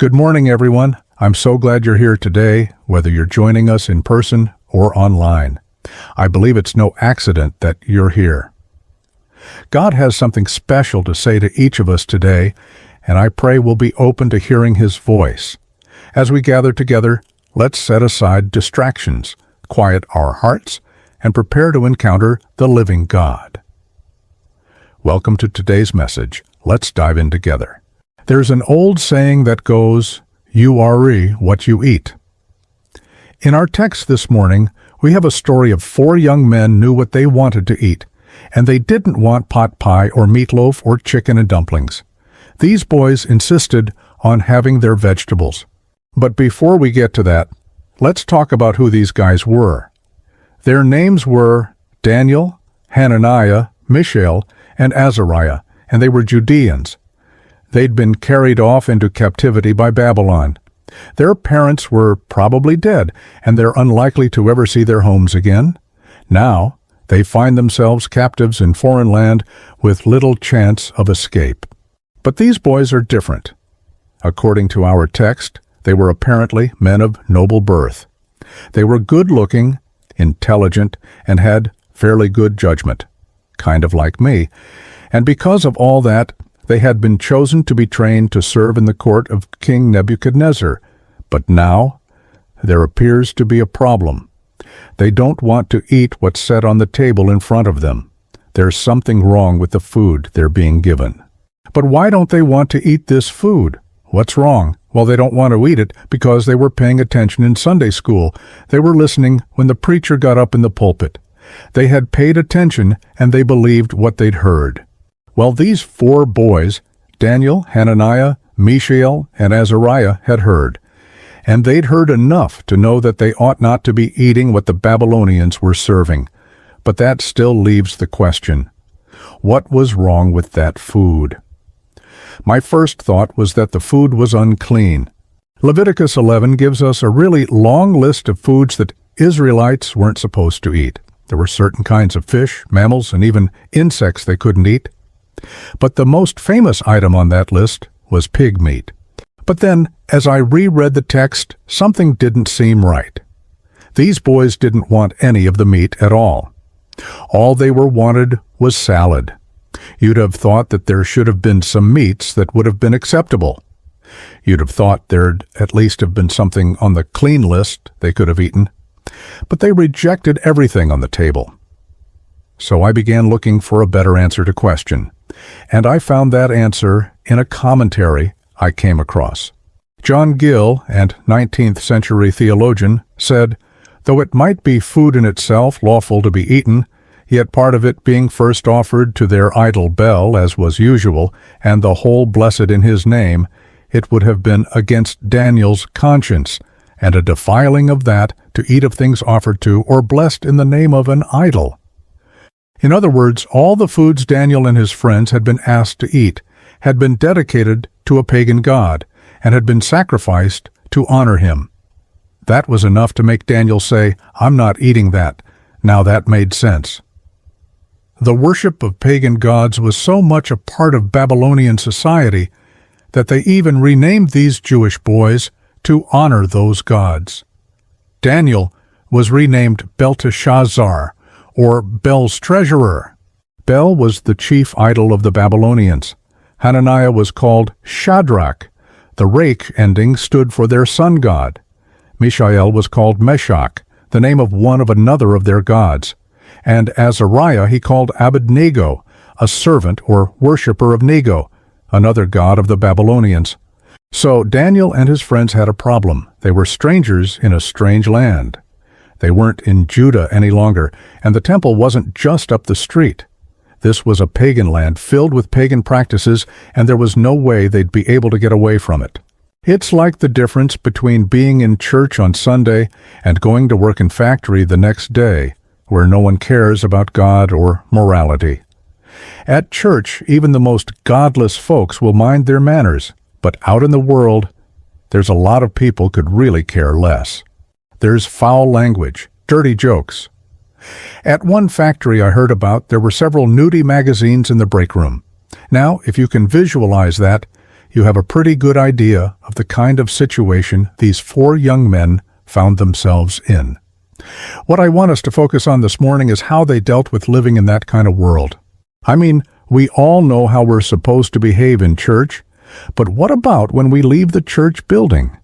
Good morning, everyone. I'm so glad you're here today, whether you're joining us in person or online. I believe it's no accident that you're here. God has something special to say to each of us today, and I pray we'll be open to hearing His voice. As we gather together, let's set aside distractions, quiet our hearts, and prepare to encounter the living God. Welcome to today's message. Let's dive in together. There's an old saying that goes, "You are what you eat." In our text this morning, we have a story of 4 young men knew what they wanted to eat, and they didn't want pot pie or meatloaf or chicken and dumplings. These boys insisted on having their vegetables. But before we get to that, let's talk about who these guys were. Their names were Daniel, Hananiah, Mishael, and Azariah, and they were Judeans. They'd been carried off into captivity by Babylon. Their parents were probably dead, and they're unlikely to ever see their homes again. Now, they find themselves captives in foreign land with little chance of escape. But these boys are different. According to our text, they were apparently men of noble birth. They were good-looking, intelligent, and had fairly good judgment, kind of like me. And because of all that, they had been chosen to be trained to serve in the court of King Nebuchadnezzar. But now, there appears to be a problem. They don't want to eat what's set on the table in front of them. There's something wrong with the food they're being given. But why don't they want to eat this food? What's wrong? Well, they don't want to eat it because they were paying attention in Sunday school. They were listening when the preacher got up in the pulpit. They had paid attention and they believed what they'd heard. Well, these 4 boys, Daniel, Hananiah, Mishael, and Azariah, had heard. And they'd heard enough to know that they ought not to be eating what the Babylonians were serving. But that still leaves the question, what was wrong with that food? My first thought was that the food was unclean. Leviticus 11 gives us a really long list of foods that Israelites weren't supposed to eat. There were certain kinds of fish, mammals, and even insects they couldn't eat. But the most famous item on that list was pig meat. But then, as I reread the text, something didn't seem right. These boys didn't want any of the meat at all. All they wanted was salad. You'd have thought that there should have been some meats that would have been acceptable. You'd have thought there'd at least have been something on the clean list they could have eaten. But they rejected everything on the table. So I began looking for a better answer to question, and I found that answer in a commentary I came across. John Gill, an 19th century theologian, said, "Though it might be food in itself lawful to be eaten, yet part of it being first offered to their idol Bel, as was usual, and the whole blessed in his name, it would have been against Daniel's conscience, and a defiling of that to eat of things offered to or blessed in the name of an idol." In other words, all the foods Daniel and his friends had been asked to eat had been dedicated to a pagan god and had been sacrificed to honor him. That was enough to make Daniel say, "I'm not eating that." Now that made sense. The worship of pagan gods was so much a part of Babylonian society that they even renamed these Jewish boys to honor those gods. Daniel was renamed Belteshazzar, or Bel's treasurer. Bel was the chief idol of the Babylonians. Hananiah was called Shadrach. The rake ending stood for their sun god. Mishael was called Meshach, the name of one of another of their gods. And Azariah he called Abednego, a servant or worshipper of Nego, another god of the Babylonians. So Daniel and his friends had a problem. They were strangers in a strange land. They weren't in Judah any longer, and the temple wasn't just up the street. This was a pagan land filled with pagan practices, and there was no way they'd be able to get away from it. It's like the difference between being in church on Sunday and going to work in factory the next day, where no one cares about God or morality. At church, even the most godless folks will mind their manners, but out in the world, there's a lot of people could really care less. There's foul language, dirty jokes. At one factory I heard about, there were several nudie magazines in the break room. Now, if you can visualize that, you have a pretty good idea of the kind of situation these 4 young men found themselves in. What I want us to focus on this morning is how they dealt with living in that kind of world. I mean, we all know how we're supposed to behave in church, but what about when we leave the church building?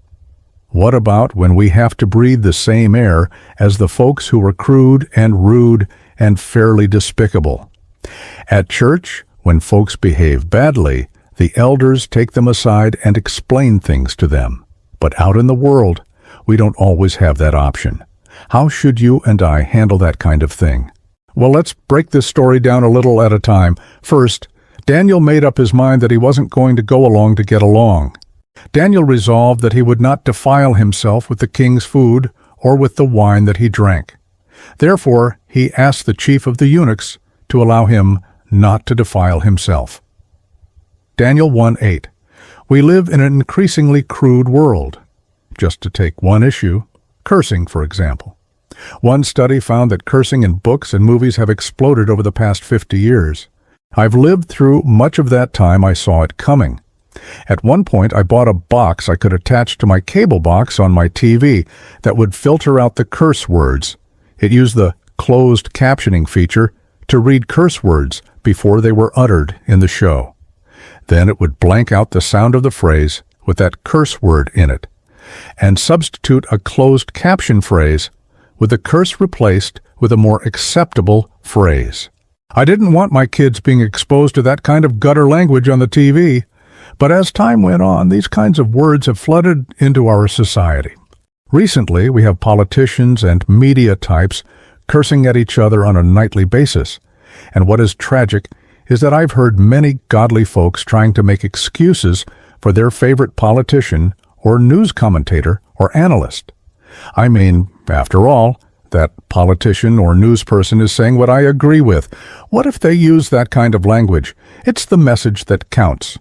What about when we have to breathe the same air as the folks who were crude and rude and fairly despicable? At church, when folks behave badly, the elders take them aside and explain things to them. But out in the world, we don't always have that option. How should you and I handle that kind of thing? Well, let's break this story down a little at a time. First, Daniel made up his mind that he wasn't going to go along to get along. Daniel resolved that he would not defile himself with the king's food or with the wine that he drank. Therefore, he asked the chief of the eunuchs to allow him not to defile himself. Daniel 1:8. We live in an increasingly crude world. Just to take one issue, cursing, for example. One study found that cursing in books and movies have exploded over the past 50 years. I've lived through much of that time. I saw it coming. At one point, I bought a box I could attach to my cable box on my TV that would filter out the curse words. It used the closed captioning feature to read curse words before they were uttered in the show. Then it would blank out the sound of the phrase with that curse word in it, and substitute a closed caption phrase with the curse replaced with a more acceptable phrase. I didn't want my kids being exposed to that kind of gutter language on the TV, but as time went on, these kinds of words have flooded into our society. Recently, we have politicians and media types cursing at each other on a nightly basis, and what is tragic is that I've heard many godly folks trying to make excuses for their favorite politician or news commentator or analyst. I mean, after all, that politician or news person is saying what I agree with. What if they use that kind of language? It's the message that counts.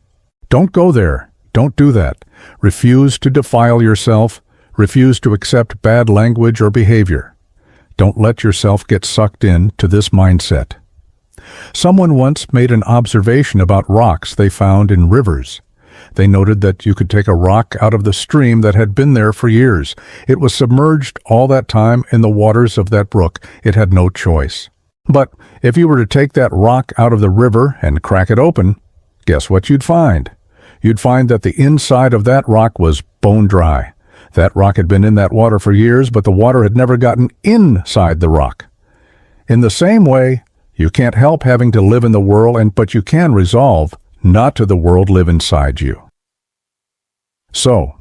Don't go there. Don't do that. Refuse to defile yourself. Refuse to accept bad language or behavior. Don't let yourself get sucked in to this mindset. Someone once made an observation about rocks they found in rivers. They noted that you could take a rock out of the stream that had been there for years. It was submerged all that time in the waters of that brook. It had no choice. But if you were to take that rock out of the river and crack it open, guess what you'd find? You'd find that the inside of that rock was bone dry. That rock had been in that water for years, but the water had never gotten inside the rock. In the same way, you can't help having to live in the world, but you can resolve not to the world live inside you. So,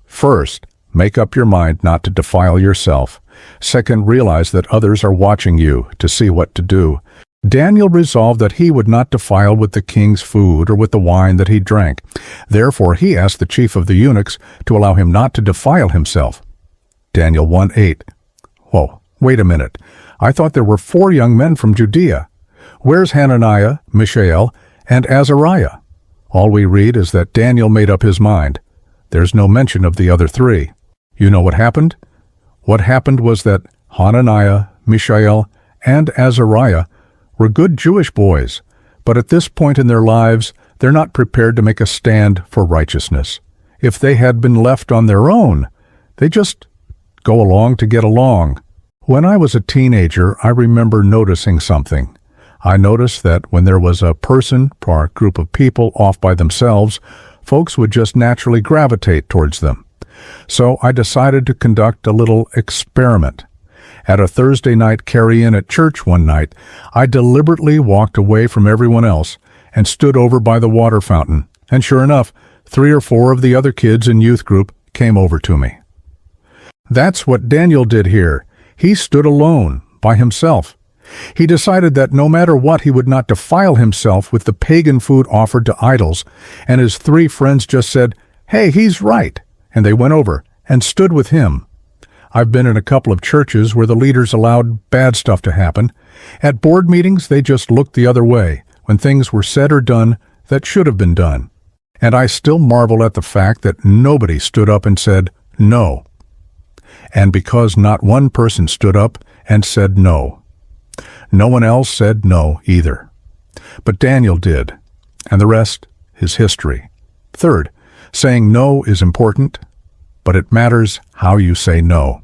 first, make up your mind not to defile yourself. Second, realize that others are watching you to see what to do. Daniel resolved that he would not defile with the king's food or with the wine that he drank. Therefore, he asked the chief of the eunuchs to allow him not to defile himself. Daniel 1:8. Whoa, wait a minute. I thought there were 4 young men from Judea. Where's Hananiah, Mishael, and Azariah? All we read is that Daniel made up his mind. There's no mention of the other 3. You know what happened? What happened was that Hananiah, Mishael, and Azariah were good Jewish boys, but at this point in their lives, they're not prepared to make a stand for righteousness. If they had been left on their own, they just go along to get along. When I was a teenager, I remember noticing something. I noticed that when there was a person or a group of people off by themselves, folks would just naturally gravitate towards them. So I decided to conduct a little experiment. At a Thursday night carry-in at church one night, I deliberately walked away from everyone else and stood over by the water fountain, and sure enough, 3 or 4 of the other kids in youth group came over to me. That's what Daniel did here. He stood alone, by himself. He decided that no matter what, he would not defile himself with the pagan food offered to idols, and his 3 friends just said, "Hey, he's right," and they went over and stood with him. I've been in a couple of churches where the leaders allowed bad stuff to happen. At board meetings, they just looked the other way when things were said or done that should have been done. And I still marvel at the fact that nobody stood up and said no. And because not one person stood up and said no, no one else said no either. But Daniel did, and the rest is history. Third, saying no is important, but it matters how you say no.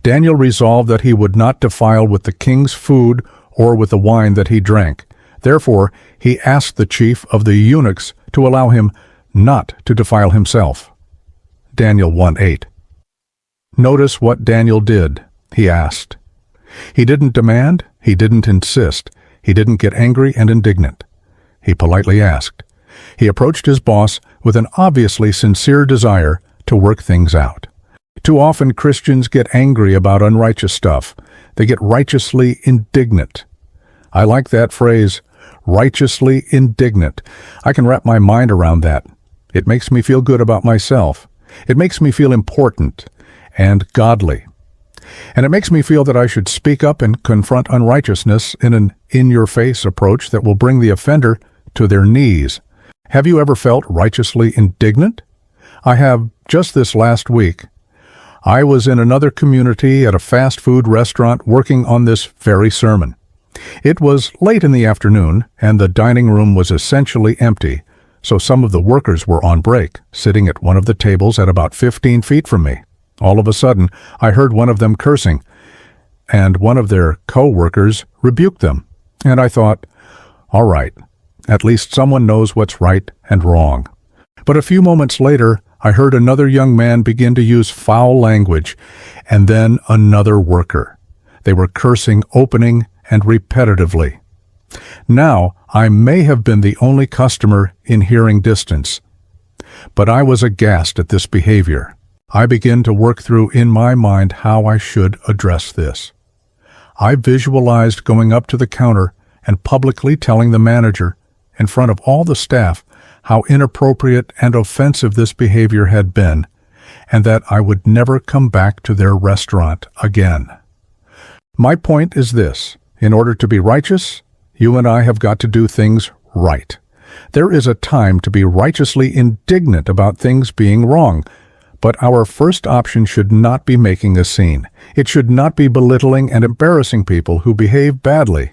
Daniel resolved that he would not defile with the king's food or with the wine that he drank. Therefore, he asked the chief of the eunuchs to allow him not to defile himself. Daniel 1:8. Notice what Daniel did. He asked. He didn't demand, he didn't insist, he didn't get angry and indignant. He politely asked. He approached his boss with an obviously sincere desire to work things out. Too often Christians get angry about unrighteous stuff. They get righteously indignant. I like that phrase, righteously indignant. I can wrap my mind around that. It makes me feel good about myself. It makes me feel important and godly. And it makes me feel that I should speak up and confront unrighteousness in an in-your-face approach that will bring the offender to their knees. Have you ever felt righteously indignant? I have just this last week. I was in another community at a fast food restaurant working on this very sermon. It was late in the afternoon, and the dining room was essentially empty, so some of the workers were on break, sitting at one of the tables at about 15 feet from me. All of a sudden, I heard one of them cursing, and one of their co-workers rebuked them. And I thought, all right, at least someone knows what's right and wrong. But a few moments later, I heard another young man begin to use foul language, and then another worker. They were cursing opening and repetitively. Now, I may have been the only customer in hearing distance, but I was aghast at this behavior. I began to work through in my mind how I should address this. I visualized going up to the counter and publicly telling the manager, in front of all the staff, how inappropriate and offensive this behavior had been, and that I would never come back to their restaurant again. My point is this: in order to be righteous, you and I have got to do things right. There is a time to be righteously indignant about things being wrong, but our first option should not be making a scene. It should not be belittling and embarrassing people who behave badly.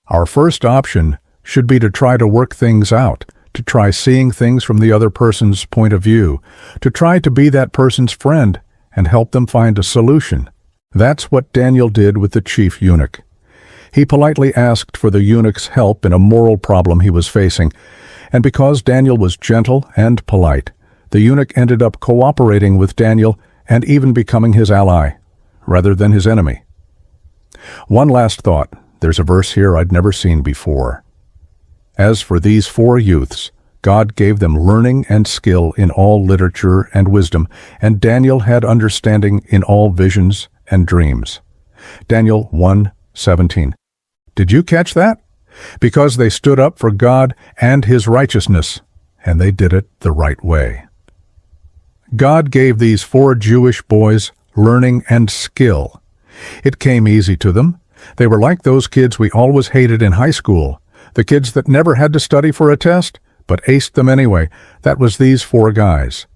Our first option should be to try to work things out, to try seeing things from the other person's point of view, to try to be that person's friend and help them find a solution. That's what Daniel did with the chief eunuch. He politely asked for the eunuch's help in a moral problem he was facing, and because Daniel was gentle and polite, the eunuch ended up cooperating with Daniel and even becoming his ally, rather than his enemy. One last thought. There's a verse here I'd never seen before. As for these 4 youths, God gave them learning and skill in all literature and wisdom, and Daniel had understanding in all visions and dreams. Daniel 1:17. Did you catch that? Because they stood up for God and His righteousness, and they did it the right way. God gave these 4 Jewish boys learning and skill. It came easy to them. They were like those kids we always hated in high school, the kids that never had to study for a test, but aced them anyway. That was these 4 guys.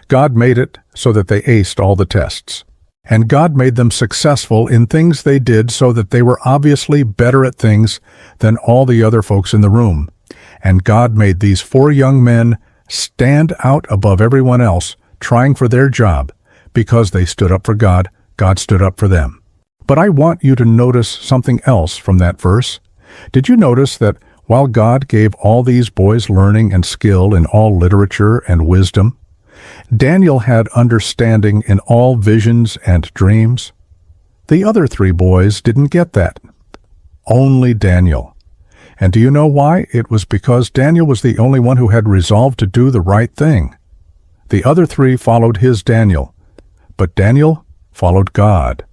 God made it so that they aced all the tests. And God made them successful in things they did so that they were obviously better at things than all the other folks in the room. And God made these 4 young men stand out above everyone else trying for their job. Because they stood up for God, God stood up for them. But I want you to notice something else from that verse. Did you notice that while God gave all these boys learning and skill in all literature and wisdom, Daniel had understanding in all visions and dreams? The other 3 boys didn't get that. Only Daniel. And do you know why? It was because Daniel was the only one who had resolved to do the right thing. The other 3 followed his Daniel, but Daniel followed God.